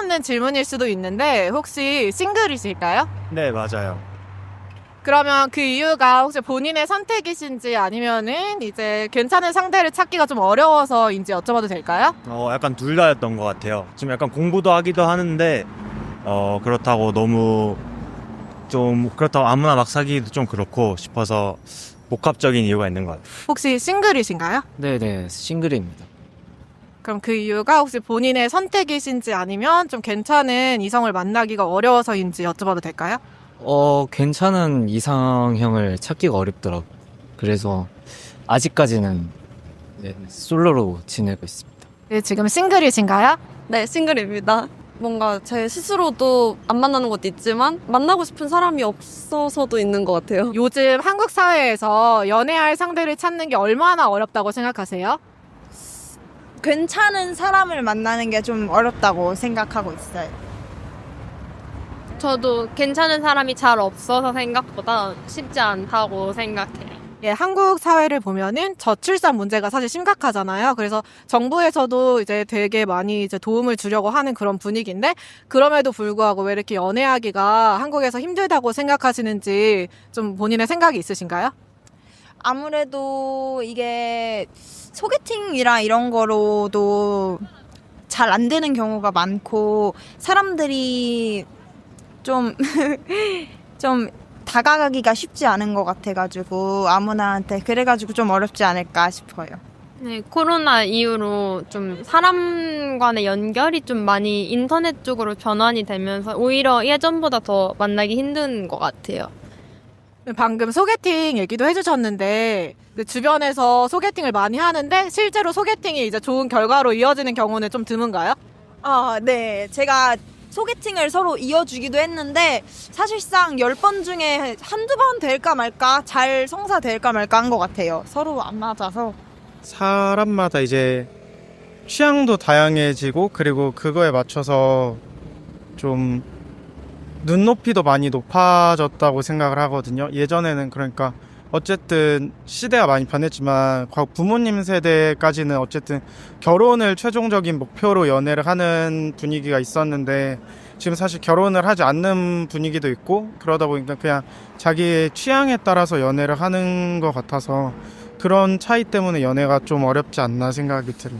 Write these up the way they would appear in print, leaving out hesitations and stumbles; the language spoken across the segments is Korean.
상처받는 질문일 수도 있는데 혹시 싱글이실까요? 네, 맞아요. 그러면 그 이유가 혹시 본인의 선택이신지 아니면은 이제 괜찮은 상대를 찾기가 좀 어려워서인지 여쭤봐도 될까요? 약간 둘 다였던 것 같아요. 지금 약간 공부도 하기도 하는데, 그렇다고 너무 그렇다고 아무나 막 사귀기도 좀 그렇고 싶어서 복합적인 이유가 있는 것 같아요. 혹시 싱글이신가요? 네네, 싱글입니다. 그럼 그 이유가 혹시 본인의 선택이신지 아니면 좀 괜찮은 이성을 만나기가 어려워서인지 여쭤봐도 될까요? 괜찮은 이상형을 찾기가 어렵더라고요. 그래서 아직까지는 네, 솔로로 지내고 있습니다. 네, 지금 싱글이신가요? 네, 싱글입니다. 뭔가 제 스스로도 안 만나는 것도 있지만 만나고 싶은 사람이 없어서도 있는 것 같아요. 요즘 한국 사회에서 연애할 상대를 찾는 게 얼마나 어렵다고 생각하세요? 괜찮은 사람을 만나는 게 좀 어렵다고 생각하고 있어요. 저도 괜찮은 사람이 잘 없어서 생각보다 쉽지 않다고 생각해요. 예, 한국 사회를 보면은 저출산 문제가 사실 심각하잖아요. 그래서 정부에서도 이제 되게 많이 이제 도움을 주려고 하는 그런 분위기인데 그럼에도 불구하고 왜 이렇게 연애하기가 한국에서 힘들다고 생각하시는지 좀 본인의 생각이 있으신가요? 아무래도 이게 소개팅이랑 이런 거로도 잘 안 되는 경우가 많고 사람들이 좀 다가가기가 쉽지 않은 것 같아가지고 아무나한테 그래가지고 좀 어렵지 않을까 싶어요. 네, 코로나 이후로 좀 사람 간의 연결이 좀 많이 인터넷 쪽으로 전환이 되면서 오히려 예전보다 더 만나기 힘든 것 같아요. 방금 소개팅 얘기도 해주셨는데 주변에서 소개팅을 많이 하는데 실제로 소개팅이 이제 좋은 결과로 이어지는 경우는 좀 드문가요? 네. 제가 소개팅을 서로 이어주기도 했는데 사실상 10번 중에 한두 번 될까 말까 잘 성사될까 말까 한 것 같아요. 서로 안 맞아서. 사람마다 이제 취향도 다양해지고 그리고 그거에 맞춰서 좀 눈높이도 많이 높아졌다고 생각을 하거든요. 예전에는 그러니까 어쨌든 시대가 많이 변했지만 부모님 세대까지는 어쨌든 결혼을 최종적인 목표로 연애를 하는 분위기가 있었는데 지금 사실 결혼을 하지 않는 분위기도 있고 그러다 보니까 그냥 자기의 취향에 따라서 연애를 하는 것 같아서 그런 차이 때문에 연애가 좀 어렵지 않나 생각이 들어요.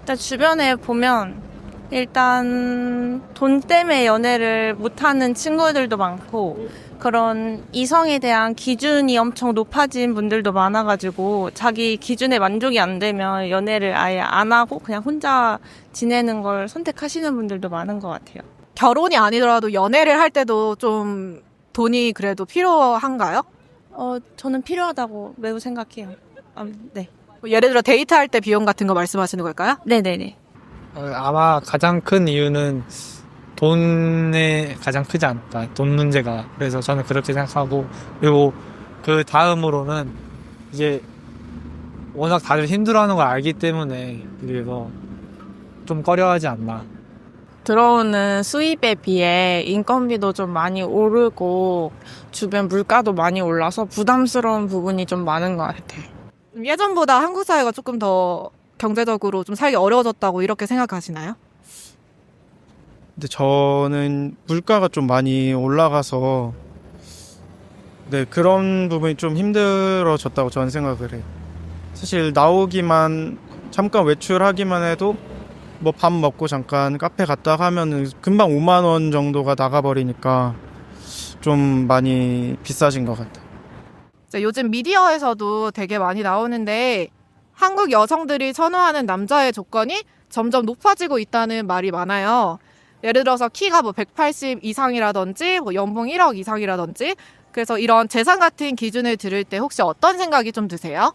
일단 주변에 보면 일단 돈 때문에 연애를 못하는 친구들도 많고 그런 이성에 대한 기준이 엄청 높아진 분들도 많아가지고 자기 기준에 만족이 안 되면 연애를 아예 안 하고 그냥 혼자 지내는 걸 선택하시는 분들도 많은 것 같아요. 결혼이 아니더라도 연애를 할 때도 좀 돈이 그래도 필요한가요? 저는 필요하다고 매우 생각해요. 네. 예를 들어 데이트할 때 비용 같은 거 말씀하시는 걸까요? 네네네. 아마 가장 큰 이유는 돈에 가장 크지 않을까. 돈 문제가. 그래서 저는 그렇게 생각하고, 그리고 그 다음으로는 이제 워낙 다들 힘들어하는 걸 알기 때문에 그래서 좀 꺼려하지 않나. 들어오는 수입에 비해 인건비도 좀 많이 오르고 주변 물가도 많이 올라서 부담스러운 부분이 좀 많은 것 같아요. 예전보다 한국 사회가 조금 더 경제적으로 좀 살기 어려워졌다고 이렇게 생각하시나요? 근데 저는 물가가 좀 많이 올라가서 네, 그런 부분이 좀 힘들어졌다고 저는 생각을 해요. 사실 나오기만 잠깐 외출하기만 해도 뭐 밥 먹고 잠깐 카페 갔다 하면은 금방 5만 원 정도가 나가버리니까 좀 많이 비싸진 것 같아요. 요즘 미디어에서도 되게 많이 나오는데 한국 여성들이 선호하는 남자의 조건이 점점 높아지고 있다는 말이 많아요. 예를 들어서 키가 뭐 180 이상이라든지 뭐 연봉 1억 이상이라든지 그래서 이런 재산 같은 기준을 들을 때 혹시 어떤 생각이 좀 드세요?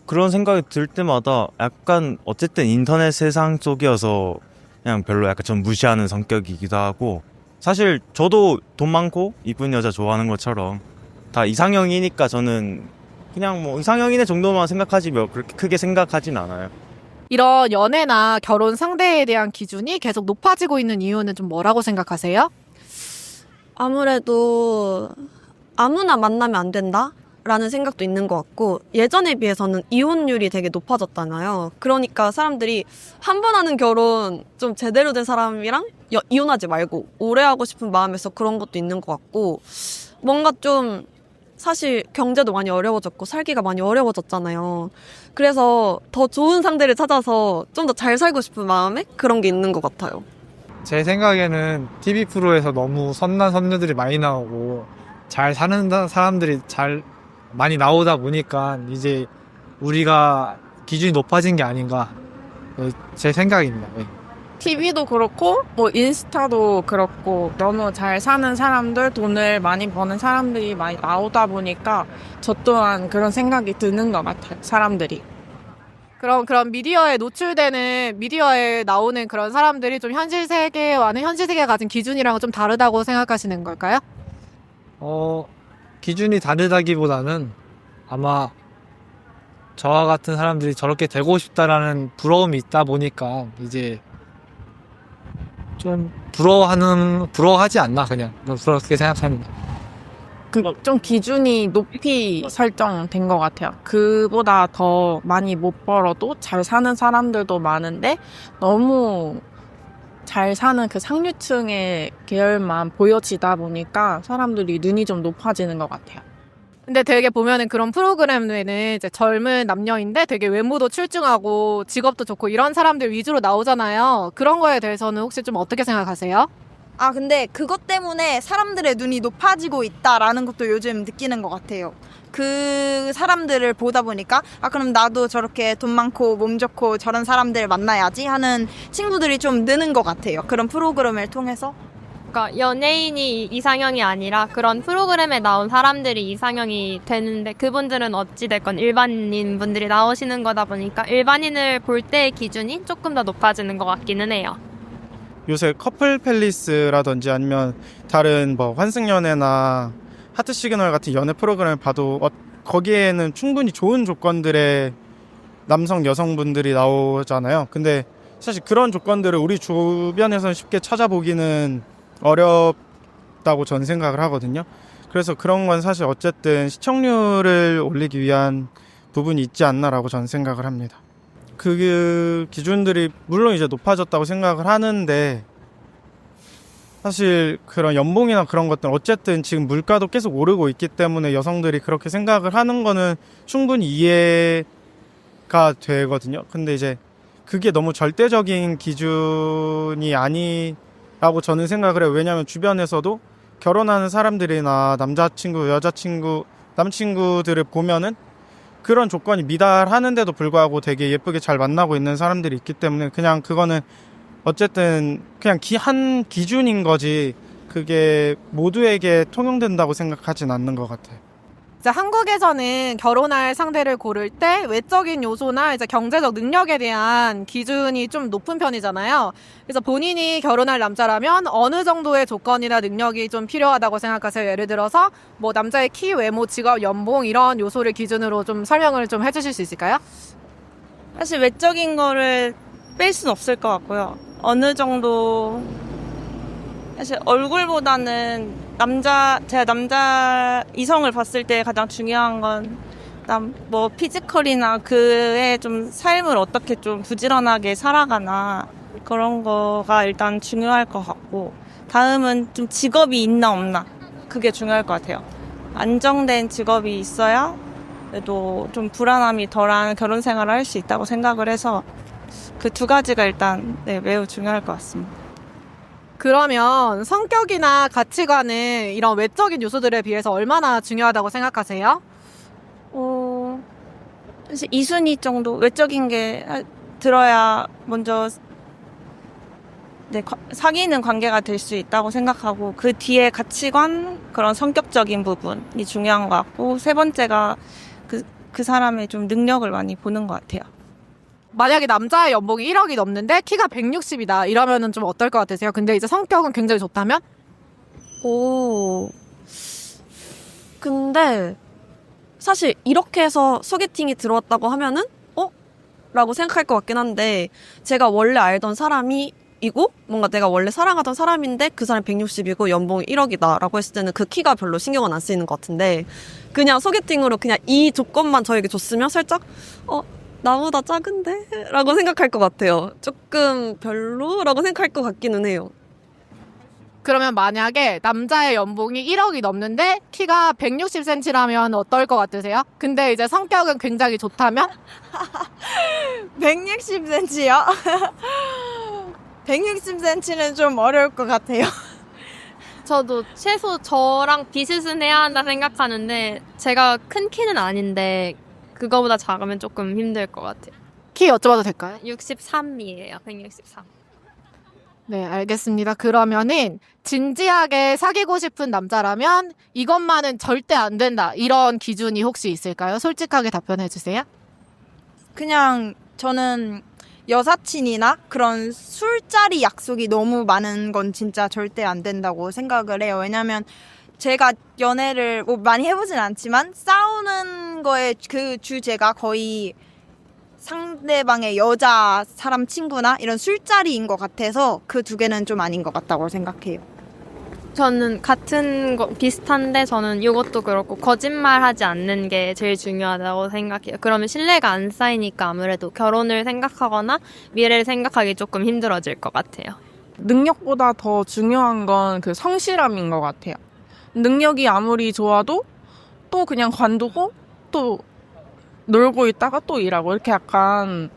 그런 생각이 들 때마다 약간 어쨌든 인터넷 세상 속이어서 그냥 별로 약간 좀 무시하는 성격이기도 하고 사실 저도 돈 많고 이쁜 여자 좋아하는 것처럼 다 이상형이니까 저는 그냥 뭐 이상형이네 정도만 생각하지 뭐 그렇게 크게 생각하진 않아요. 이런 연애나 결혼 상대에 대한 기준이 계속 높아지고 있는 이유는 좀 뭐라고 생각하세요? 아무래도 아무나 만나면 안 된다? 라는 생각도 있는 것 같고, 예전에 비해서는 이혼율이 되게 높아졌잖아요. 그러니까 사람들이 한 번 하는 결혼 좀 제대로 된 사람이랑 이혼하지 말고 오래 하고 싶은 마음에서 그런 것도 있는 것 같고, 뭔가 좀 사실 경제도 많이 어려워졌고 살기가 많이 어려워졌잖아요. 그래서 더 좋은 상대를 찾아서 좀 더 잘 살고 싶은 마음에 그런 게 있는 것 같아요. 제 생각에는 TV 프로에서 너무 선남 선녀들이 많이 나오고 잘 사는 사람들이 잘 많이 나오다 보니까 이제 우리가 기준이 높아진 게 아닌가, 제 생각입니다. 네. TV도 그렇고 뭐 인스타도 그렇고 너무 잘 사는 사람들, 돈을 많이 버는 사람들이 많이 나오다 보니까 저 또한 그런 생각이 드는 것 같아요. 사람들이. 그럼 그런 미디어에 노출되는 미디어에 나오는 그런 사람들이 좀 현실 세계와는 현실 세계가 가진 기준이랑은 좀 다르다고 생각하시는 걸까요? 기준이 다르다기보다는 아마 저와 같은 사람들이 저렇게 되고 싶다라는 부러움이 있다 보니까 이제 좀 부러워하지 않나, 그냥 그렇게 생각합니다. 좀 기준이 높이 설정된 것 같아요. 그보다 더 많이 못 벌어도 잘 사는 사람들도 많은데 너무 잘 사는 그 상류층의 계열만 보여지다 보니까 사람들이 눈이 좀 높아지는 것 같아요. 근데 되게 보면은 그런 프로그램에는 이제 젊은 남녀인데 되게 외모도 출중하고 직업도 좋고 이런 사람들 위주로 나오잖아요. 그런 거에 대해서는 혹시 좀 어떻게 생각하세요? 아, 근데 그것 때문에 사람들의 눈이 높아지고 있다라는 것도 요즘 느끼는 것 같아요. 그 사람들을 보다 보니까 그럼 나도 저렇게 돈 많고 몸 좋고 저런 사람들 만나야지 하는 친구들이 좀 느는 것 같아요. 그런 프로그램을 통해서. 그러니까 연예인이 이상형이 아니라 그런 프로그램에 나온 사람들이 이상형이 되는데, 그분들은 어찌됐건 일반인 분들이 나오시는 거다 보니까 일반인을 볼 때의 기준이 조금 더 높아지는 것 같기는 해요. 요새 커플 팰리스라든지 아니면 다른 뭐 환승연애나 하트 시그널 같은 연애 프로그램을 봐도 거기에는 충분히 좋은 조건들의 남성 여성분들이 나오잖아요. 근데 사실 그런 조건들을 우리 주변에서는 쉽게 찾아보기는 어렵다고 저는 생각을 하거든요. 그래서 그런 건 사실 어쨌든 시청률을 올리기 위한 부분이 있지 않나라고 저는 생각을 합니다. 그 기준들이 물론 이제 높아졌다고 생각을 하는데, 사실 그런 연봉이나 그런 것들은 어쨌든 지금 물가도 계속 오르고 있기 때문에 여성들이 그렇게 생각을 하는 거는 충분히 이해가 되거든요. 근데 이제 그게 너무 절대적인 기준이 아니라고 저는 생각을 해요. 왜냐하면 주변에서도 결혼하는 사람들이나 남자친구, 여자친구, 남친구들을 보면은 그런 조건이 미달하는데도 불구하고 되게 예쁘게 잘 만나고 있는 사람들이 있기 때문에 그냥 그거는 어쨌든 그냥 한 기준인 거지 그게 모두에게 통용된다고 생각하진 않는 것 같아요. 이제 한국에서는 결혼할 상대를 고를 때 외적인 요소나 이제 경제적 능력에 대한 기준이 좀 높은 편이잖아요. 그래서 본인이 결혼할 남자라면 어느 정도의 조건이나 능력이 좀 필요하다고 생각하세요? 예를 들어서 뭐 남자의 키, 외모, 직업, 연봉 이런 요소를 기준으로 좀 설명을 좀 해주실 수 있을까요? 사실 외적인 거를 뺄 수는 없을 것 같고요. 어느 정도 사실 얼굴보다는 제가 남자 이성을 봤을 때 가장 중요한 건 뭐 피지컬이나 그의 좀 삶을 어떻게 좀 부지런하게 살아가나 그런 거가 일단 중요할 것 같고, 다음은 좀 직업이 있나 없나, 그게 중요할 것 같아요. 안정된 직업이 있어야 그래도 좀 불안함이 덜한 결혼 생활을 할 수 있다고 생각을 해서 그 두 가지가 일단 매우 중요할 것 같습니다. 그러면 성격이나 가치관은 이런 외적인 요소들에 비해서 얼마나 중요하다고 생각하세요? 사실 2순위 정도 외적인 게 들어야 먼저 사귀는 관계가 될 수 있다고 생각하고, 그 뒤에 가치관, 그런 성격적인 부분이 중요한 것 같고, 세 번째가 그 사람의 좀 능력을 많이 보는 것 같아요. 만약에 남자의 연봉이 1억이 넘는데 키가 160이다 이러면은 좀 어떨 것 같으세요? 근데 이제 성격은 굉장히 좋다면? 근데 사실 이렇게 해서 소개팅이 들어왔다고 하면은 라고 생각할 것 같긴 한데, 제가 원래 알던 사람이 160이고 뭔가 내가 원래 사랑하던 사람인데 그 사람이 160이고 연봉이 1억이다 라고 했을 때는 그 키가 별로 신경은 안 쓰이는 것 같은데 그냥 소개팅으로 그냥 이 조건만 저에게 줬으면 살짝 나보다 작은데? 라고 생각할 것 같아요. 조금 별로라고 생각할 것 같기는 해요. 그러면 만약에 남자의 연봉이 1억이 넘는데 키가 160cm라면 어떨 것 같으세요? 근데 이제 성격은 굉장히 좋다면? 160cm요? 160cm는 좀 어려울 것 같아요. 저도 최소 저랑 비슷은 해야 한다 생각하는데 제가 큰 키는 아닌데 그거보다 작으면 조금 힘들 것 같아요. 키 여쭤봐도 될까요? 63이에요. 163. 네, 알겠습니다. 그러면은 진지하게 사귀고 싶은 남자라면 이것만은 절대 안 된다. 이런 기준이 혹시 있을까요? 솔직하게 답변해 주세요. 그냥 저는 여사친이나 그런 술자리 약속이 너무 많은 건 진짜 절대 안 된다고 생각을 해요. 왜냐면 제가 연애를 뭐 많이 해보진 않지만 싸우는 거에 그 주제가 거의 상대방의 여자 사람 친구나 이런 술자리인 것 같아서 그 두 개는 좀 아닌 것 같다고 생각해요. 저는 같은 거 비슷한데 저는 이것도 그렇고 거짓말하지 않는 게 제일 중요하다고 생각해요. 그러면 신뢰가 안 쌓이니까 아무래도 결혼을 생각하거나 미래를 생각하기 조금 힘들어질 것 같아요. 능력보다 더 중요한 건 그 성실함인 것 같아요. 능력이 아무리 좋아도 또 그냥 관두고 또 놀고 있다가 또 일하고 이렇게 약간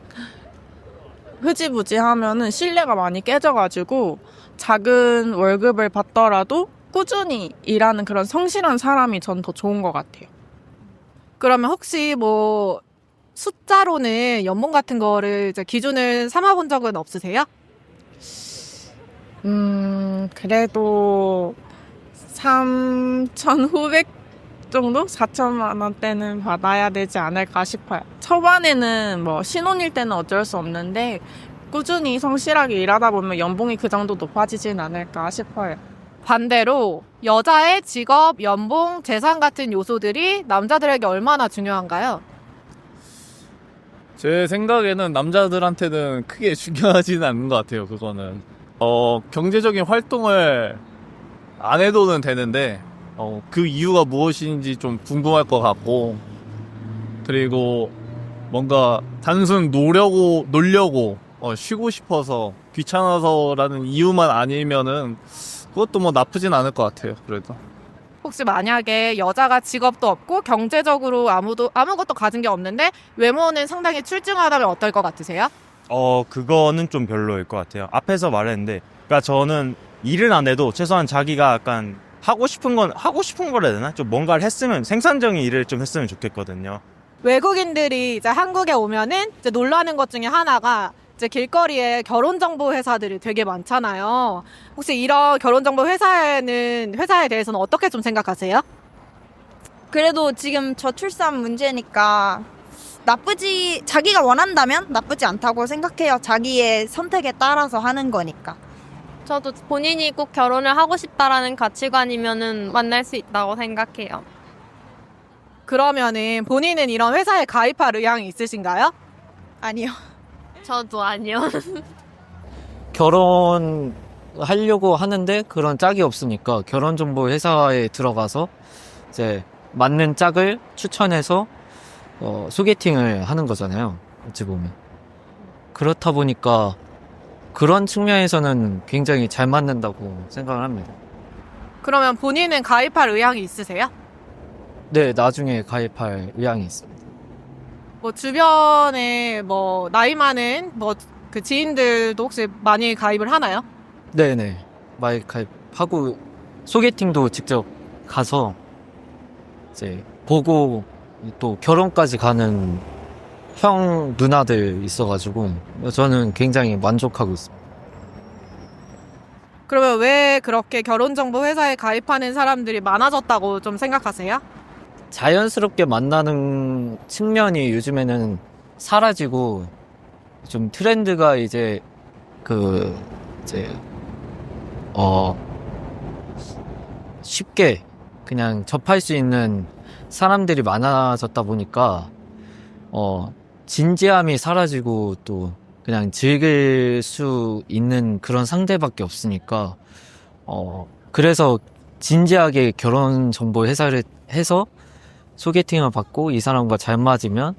흐지부지 하면은 신뢰가 많이 깨져가지고 작은 월급을 받더라도 꾸준히 일하는 그런 성실한 사람이 전 더 좋은 것 같아요. 그러면 혹시 뭐 숫자로는 연봉 같은 거를 이제 기준을 삼아본 적은 없으세요? 그래도 3,900 정도? 4천만 원대는 받아야 되지 않을까 싶어요. 초반에는 뭐 신혼일 때는 어쩔 수 없는데 꾸준히 성실하게 일하다 보면 연봉이 그 정도 높아지진 않을까 싶어요. 반대로 여자의 직업, 연봉, 재산 같은 요소들이 남자들에게 얼마나 중요한가요? 제 생각에는 남자들한테는 크게 중요하지는 않는 것 같아요. 그거는 경제적인 활동을 안 해도는 되는데 그 이유가 무엇인지 좀 궁금할 것 같고, 그리고 뭔가 단순 놀려고 쉬고 싶어서 귀찮아서라는 이유만 아니면은 그것도 뭐 나쁘진 않을 것 같아요. 그래도 혹시 만약에 여자가 직업도 없고 경제적으로 아무것도 가진 게 없는데 외모는 상당히 출중하다면 어떨 것 같으세요? 그거는 좀 별로일 것 같아요. 앞에서 말했는데, 그러니까 저는 일은 안 해도 최소한 자기가 약간 하고 싶은 거라 해야 되나? 좀 뭔가를 했으면, 생산적인 일을 좀 했으면 좋겠거든요. 외국인들이 이제 한국에 오면은 이제 놀라는 것 중에 하나가 이제 길거리에 결혼정보 회사들이 되게 많잖아요. 혹시 이런 결혼정보 회사에 대해서는 어떻게 좀 생각하세요? 그래도 지금 저출산 문제니까 자기가 원한다면 나쁘지 않다고 생각해요. 자기의 선택에 따라서 하는 거니까. 저도 본인이 꼭 결혼을 하고 싶다라는 가치관이면은 만날 수 있다고 생각해요. 그러면은 본인은 이런 회사에 가입할 의향이 있으신가요? 아니요. 저도 아니요. 결혼하려고 하는데 그런 짝이 없으니까 결혼정보 회사에 들어가서 이제 맞는 짝을 추천해서 소개팅을 하는 거잖아요. 어찌 보면. 그렇다 보니까 그런 측면에서는 굉장히 잘 맞는다고 생각을 합니다. 그러면 본인은 가입할 의향이 있으세요? 네, 나중에 가입할 의향이 있습니다. 뭐 주변에 뭐 나이 많은 뭐 그 지인들도 혹시 많이 가입을 하나요? 네네. 많이 가입하고 소개팅도 직접 가서 이제 보고 또 결혼까지 가는 형 누나들 있어가지고 저는 굉장히 만족하고 있습니다. 그러면 왜 그렇게 결혼정보 회사에 가입하는 사람들이 많아졌다고 좀 생각하세요? 자연스럽게 만나는 측면이 요즘에는 사라지고 좀 트렌드가 이제 쉽게 그냥 접할 수 있는 사람들이 많아졌다 보니까 진지함이 사라지고 또 그냥 즐길 수 있는 그런 상대밖에 없으니까 그래서 진지하게 결혼 정보 회사를 해서 소개팅을 받고 이 사람과 잘 맞으면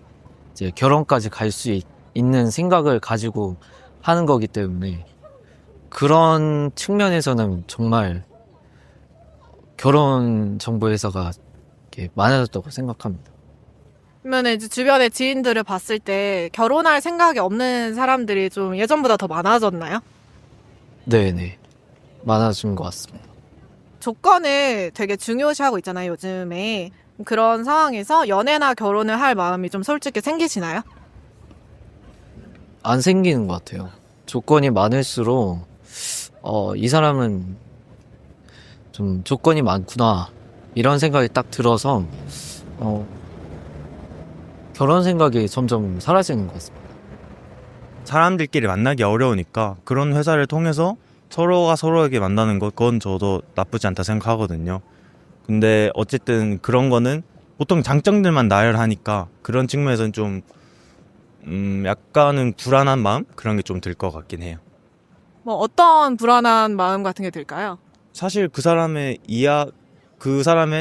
이제 결혼까지 갈 수 있는 생각을 가지고 하는 거기 때문에 그런 측면에서는 정말 결혼 정보 회사가 이렇게 많아졌다고 생각합니다. 그러면 이제 주변의 지인들을 봤을 때 결혼할 생각이 없는 사람들이 좀 예전보다 더 많아졌나요? 네네. 많아진 것 같습니다. 조건을 되게 중요시하고 있잖아요, 요즘에. 그런 상황에서 연애나 결혼을 할 마음이 좀 솔직히 생기시나요? 안 생기는 것 같아요. 조건이 많을수록 이 사람은 좀 조건이 많구나 이런 생각이 딱 들어서 결혼 생각이 점점 사라지는 것 같습니다. 사람들끼리 만나기 어려우니까 그런 회사를 통해서 서로가 서로에게 만나는 것, 그건 저도 나쁘지 않다 생각하거든요. 근데 어쨌든 그런 거는 보통 장점들만 나열하니까 그런 측면에서는 좀 약간은 불안한 마음? 그런 게 좀 들 것 같긴 해요. 뭐 어떤 불안한 마음 같은 게 들까요? 사실 그 사람의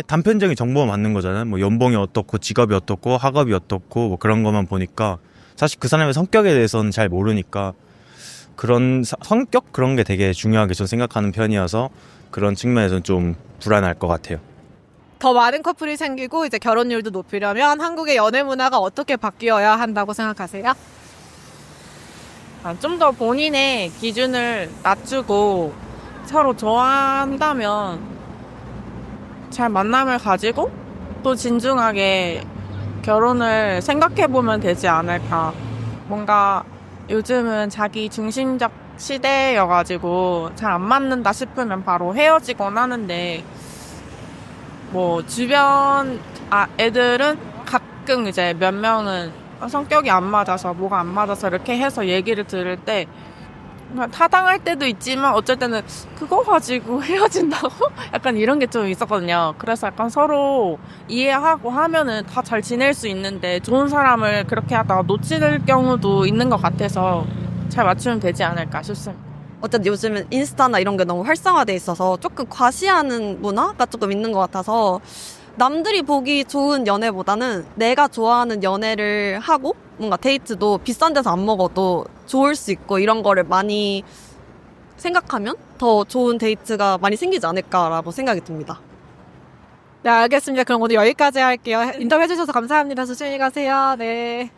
단편적인 정보가 맞는 거잖아요. 뭐 연봉이 어떻고 직업이 어떻고 학업이 어떻고 뭐 그런 것만 보니까 사실 그 사람의 성격에 대해서는 잘 모르니까 그런 성격 그런 게 되게 중요하게 전 생각하는 편이어서 그런 측면에서는 좀 불안할 것 같아요. 더 많은 커플이 생기고 이제 결혼율도 높이려면 한국의 연애 문화가 어떻게 바뀌어야 한다고 생각하세요? 좀 더 본인의 기준을 낮추고 서로 좋아한다면 잘 만남을 가지고 또 진중하게 결혼을 생각해보면 되지 않을까. 뭔가 요즘은 자기 중심적 시대여가지고 잘 안 맞는다 싶으면 바로 헤어지곤 하는데 뭐 주변 애들은 가끔 이제 몇 명은 성격이 안 맞아서 뭐가 안 맞아서 이렇게 해서 얘기를 들을 때 타당할 때도 있지만 어쩔 때는 그거 가지고 헤어진다고? 약간 이런 게 좀 있었거든요. 그래서 약간 서로 이해하고 하면은 다 잘 지낼 수 있는데 좋은 사람을 그렇게 하다가 놓칠 경우도 있는 것 같아서 잘 맞추면 되지 않을까 싶습니다. 어쨌든 요즘은 인스타나 이런 게 너무 활성화돼 있어서 조금 과시하는 문화가 조금 있는 것 같아서 남들이 보기 좋은 연애보다는 내가 좋아하는 연애를 하고 뭔가 데이트도 비싼 데서 안 먹어도 좋을 수 있고 이런 거를 많이 생각하면 더 좋은 데이트가 많이 생기지 않을까라고 생각이 듭니다. 네, 알겠습니다. 그럼 오늘 여기까지 할게요. 인터뷰 해주셔서 감사합니다. 조심히 가세요. 네.